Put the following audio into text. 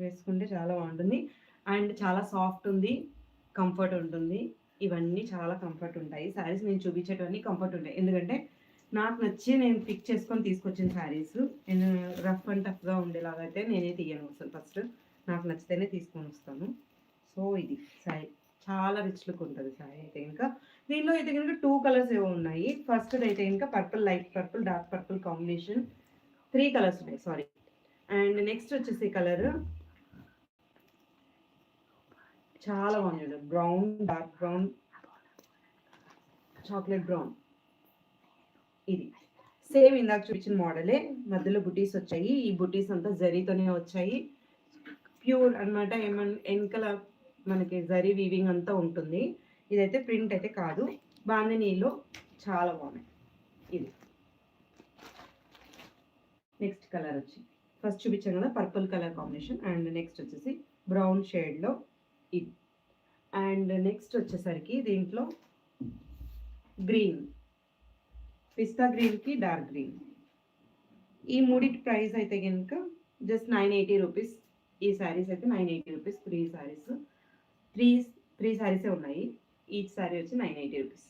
వేసుకుంటే చాలా బాగుంటుంది. అండ్ చాలా సాఫ్ట్ ఉంది, కంఫర్ట్ ఉంటుంది. ఇవన్నీ చాలా కంఫర్ట్ ఉంటాయి. శారీస్ నేను చూపించేటివన్నీ కంఫర్ట్ ఉంటాయి. ఎందుకంటే నాకు నచ్చి నేను పిక్ చేసుకొని తీసుకొచ్చిన శారీస్. నేను రఫ్ అండ్ టఫ్గా ఉండేలాగా అయితే నేనే తీయను అసలు. ఫస్ట్ నాకు నచ్చితేనే తీసుకొని వస్తాను. సో ఇది శారీ చాలా రిచ్ లుక్ ఉంటుంది శారీ అయితే. ఇంకా దీనిలో అయితే కనుక 2 కలర్స్ ఏవో ఉన్నాయి. ఫస్ట్ అయితే ఇంకా purple, light purple, dark purple combination 3 colours ఉన్నాయి, సారీ. అండ్ నెక్స్ట్ వచ్చేసి కలర్ చాలా బాగుంది. Brown, dark brown, chocolate brown. ఇది సేమ్ ఇందాక చూపించిన మోడలే, మధ్యలో బుటీస్ వచ్చాయి. ఈ బుటీస్ అంతా జరీతోనే వచ్చాయి. ప్యూర్ అనమాట. వెనకాల మనకి జరీ వీవింగ్ అంతా ఉంటుంది. ఇదైతే ప్రింట్ అయితే కాదు. బాందినీలో చాలా బాగున్నాయి. ఇది నెక్స్ట్ కలర్ వచ్చి ఫస్ట్ చూపించాను కదా purple colour combination. And next వచ్చేసి బ్రౌన్ షేడ్లో ఇది. అండ్ నెక్స్ట్ వచ్చేసరికి దీంట్లో గ్రీన్, పిస్తా గ్రీన్కి డార్క్ గ్రీన్. ఈ మూడిటి ప్రైస్ అయితే కనుక జస్ట్ 980 రూపీస్. ఈ శారీస్ అయితే 980 రూపీస్. 3 శారీస్, త్రీ శారీసే ఉన్నాయి. ఈచ్ శారీ వచ్చి 980 రూపీస్.